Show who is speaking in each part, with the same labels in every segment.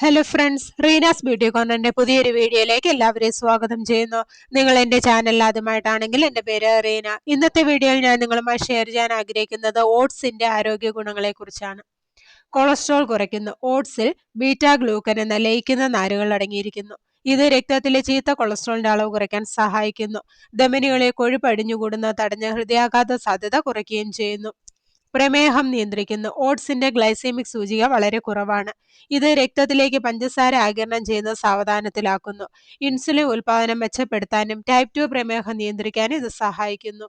Speaker 1: Hello friends, Reena's beauty കോർണറിന്റെ പുതിയൊരു വീഡിയോയിലേക്ക് എല്ലാവരെയും സ്വാഗതം ചെയ്യുന്നു. നിങ്ങൾ എന്റെ ചാനൽ ആദ്യമായിട്ടാണെങ്കിൽ എന്റെ പേര് റീന. ഇന്നത്തെ വീഡിയോയിൽ ഞാൻ നിങ്ങളുമായി ഷെയർ ചെയ്യാൻ ആഗ്രഹിക്കുന്നത് ഓട്സിന്റെ ആരോഗ്യ ഗുണങ്ങളെ കുറിച്ചാണ്. കൊളസ്ട്രോൾ കുറയ്ക്കുന്നു. ഓട്സിൽ ബീറ്റാ ഗ്ലൂക്കൻ എന്ന ലയിക്കുന്ന നാരുകൾ അടങ്ങിയിരിക്കുന്നു. ഇത് രക്തത്തിലെ ചീത്ത കൊളസ്ട്രോളിന്റെ അളവ് കുറയ്ക്കാൻ സഹായിക്കുന്നു. ധമനികളിൽ കൊഴുപ്പ് അടിഞ്ഞുകൂടുന്നത് തടഞ്ഞ് ഹൃദയാഘാത സാധ്യത കുറയ്ക്കുകയും ചെയ്യുന്നു. പ്രമേഹം നിയന്ത്രിക്കുന്നു. ഓട്സിന്റെ ഗ്ലൈസെമിക് സൂചിക വളരെ കുറവാണ്. ഇത് രക്തത്തിലേക്ക് പഞ്ചസാര ആഗിരണം ചെയ്യുന്നത് സാവധാനത്തിലാക്കുന്നു. ഇൻസുലിൻ ഉൽപാദനം മെച്ചപ്പെടുത്താനും ടൈപ്പ് 2 പ്രമേഹം നിയന്ത്രിക്കാനും ഇത് സഹായിക്കുന്നു.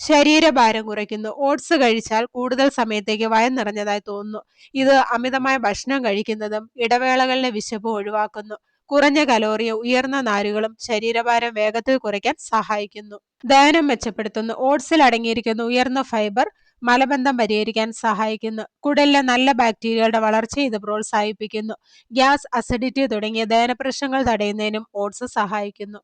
Speaker 1: ശരീരഭാരം കുറയ്ക്കുന്നു. ഓട്സ് കഴിച്ചാൽ കൂടുതൽ സമയത്തേക്ക് വയർ നിറഞ്ഞതായി തോന്നുന്നു. ഇത് അമിതമായ ഭക്ഷണം കഴിക്കുന്നതും ഇടവേളകളിലെ വിശപ്പും ഒഴിവാക്കുന്നു. കുറഞ്ഞ കലോറിയും ഉയർന്ന നാരുകളും ശരീരഭാരം വേഗത്തിൽ കുറയ്ക്കാൻ സഹായിക്കുന്നു. ദഹനം മെച്ചപ്പെടുത്തുന്നു. ഓട്സിൽ അടങ്ങിയിരിക്കുന്ന ഉയർന്ന ഫൈബർ മലബന്ധം പരിഹരിക്കാൻ സഹായിക്കുന്നു. കുടലിലെ നല്ല ബാക്ടീരിയകളുടെ വളർച്ചയെ ഇത് പ്രോത്സാഹിപ്പിക്കുന്നു. ഗ്യാസ്, അസിഡിറ്റി തുടങ്ങിയ ദഹന പ്രശ്നങ്ങൾ തടയുന്നതിനും ഓട്സ് സഹായിക്കുന്നു.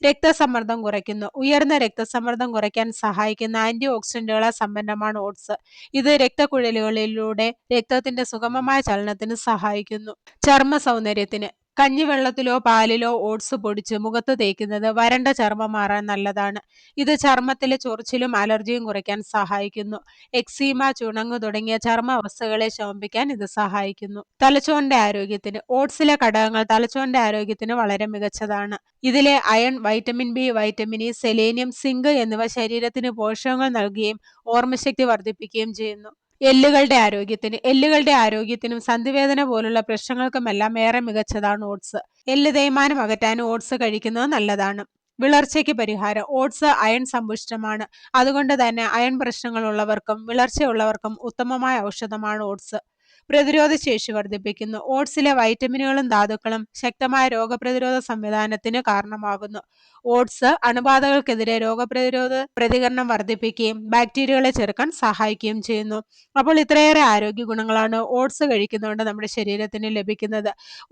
Speaker 1: രക്തസമ്മർദ്ദം കുറയ്ക്കുന്നു. ഉയർന്ന രക്തസമ്മർദ്ദം കുറയ്ക്കാൻ സഹായിക്കുന്ന ആന്റി ഓക്സിഡന്റുകളാൽ സമ്പന്നമാണ് ഓട്സ്. ഇത് രക്തക്കുഴലുകളിലൂടെ രക്തത്തിന്റെ സുഗമമായ ചലനത്തിന് സഹായിക്കുന്നു. ചർമ്മ സൗന്ദര്യത്തിന് കഞ്ഞിവെള്ളത്തിലോ പാലിലോ ഓട്സ് പൊടിച്ച് മുഖത്ത് തേക്കുന്നത് വരണ്ട ചർമ്മം മാറാൻ നല്ലതാണ്. ഇത് ചർമ്മത്തിലെ ചൊറിച്ചിലും അലർജിയും കുറയ്ക്കാൻ സഹായിക്കുന്നു. എക്സീമ, ചുണങ്ങ് തുടങ്ങിയ ചർമ്മ അവസ്ഥകളെ ശമിപ്പിക്കാൻ ഇത് സഹായിക്കുന്നു. തലച്ചോറിന്റെ ആരോഗ്യത്തിന് ഓട്സിലെ ഘടകങ്ങൾ തലച്ചോറിന്റെ ആരോഗ്യത്തിന് വളരെ മികച്ചതാണ്. ഇതിലെ iron, vitamin B, vitamin E, selenium, zinc എന്നിവ ശരീരത്തിന് പോഷകങ്ങൾ നൽകുകയും ഓർമ്മശക്തി വർദ്ധിപ്പിക്കുകയും ചെയ്യുന്നു. എല്ലുകളുടെ ആരോഗ്യത്തിനും സന്ധിവേദന പോലുള്ള പ്രശ്നങ്ങൾക്കുമെല്ലാം ഏറെ മികച്ചതാണ് ഓട്സ്. എല്ല് തേയ്മാനം അകറ്റാനും ഓട്സ് കഴിക്കുന്നത് നല്ലതാണ്. വിളർച്ചയ്ക്ക് പരിഹാരം ഓട്സ് അയൺ സമ്പുഷ്ടമാണ്. അതുകൊണ്ട് തന്നെ അയൺ പ്രശ്നങ്ങൾ ഉള്ളവർക്കും വിളർച്ചയുള്ളവർക്കും ഉത്തമമായ ഔഷധമാണ് ഓട്സ്. പ്രതിരോധ ശേഷി വർദ്ധിപ്പിക്കുന്നു. ഓട്സിലെ വൈറ്റമിനുകളും ധാതുക്കളും ശക്തമായ രോഗപ്രതിരോധ സംവിധാനത്തിന് കാരണമാകുന്നു. ഓട്സ് അണുബാധകൾക്കെതിരെ രോഗപ്രതിരോധ പ്രതികരണം വർദ്ധിപ്പിക്കുകയും ബാക്ടീരിയകളെ ചെറുക്കാൻ സഹായിക്കുകയും ചെയ്യുന്നു. അപ്പോൾ ഇത്രയേറെ ആരോഗ്യ ഗുണങ്ങളാണ് ഓട്സ് കഴിക്കുന്നതുകൊണ്ട് നമ്മുടെ ശരീരത്തിന് ലഭിക്കുന്നത്.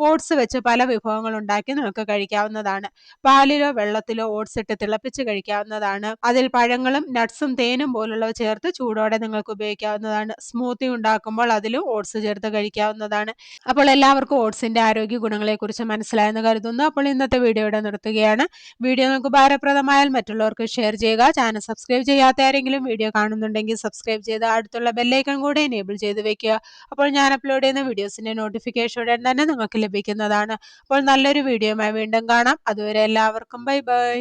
Speaker 1: ഓട്സ് വെച്ച് പല വിഭവങ്ങൾ ഉണ്ടാക്കി നമുക്ക് കഴിക്കാവുന്നതാണ്. പാലിലോ വെള്ളത്തിലോ ഓട്സ് ഇട്ട് തിളപ്പിച്ച് കഴിക്കാവുന്നതാണ്. അതിൽ പഴങ്ങളും നട്ട്സും തേനും പോലുള്ളവ ചേർത്ത് ചൂടോടെ നിങ്ങൾക്ക് ഉപയോഗിക്കാവുന്നതാണ്. സ്മൂത്തി ഉണ്ടാക്കുമ്പോൾ അതിലും ഓട്സ് ചേർത്ത് കഴിക്കാവുന്നതാണ്. അപ്പോൾ എല്ലാവർക്കും ഓട്സിന്റെ ആരോഗ്യ ഗുണങ്ങളെ കുറിച്ച് മനസ്സിലായെന്ന് കരുതുന്നു. അപ്പോൾ ഇന്നത്തെ വീഡിയോ ഇവിടെ നിർത്തുകയാണ്. വീഡിയോ നിങ്ങൾക്ക് ഉപകാരപ്രദമായാൽ മറ്റുള്ളവർക്ക് ഷെയർ ചെയ്യുക. ചാനൽ സബ്സ്ക്രൈബ് ചെയ്യാത്ത ആരെങ്കിലും വീഡിയോ കാണുന്നുണ്ടെങ്കിൽ സബ്സ്ക്രൈബ് ചെയ്ത് അടുത്തുള്ള ബെല്ലൈക്കൺ കൂടെ എനേബിൾ ചെയ്ത് വെക്കുക. അപ്പോൾ ഞാൻ അപ്ലോഡ് ചെയ്യുന്ന വീഡിയോസിന്റെ നോട്ടിഫിക്കേഷൻ ഉടൻ തന്നെ നിങ്ങൾക്ക് ലഭിക്കുന്നതാണ്. അപ്പോൾ നല്ലൊരു വീഡിയോയുമായി വീണ്ടും കാണാം. അതുവരെ എല്ലാവർക്കും ബൈ ബൈ.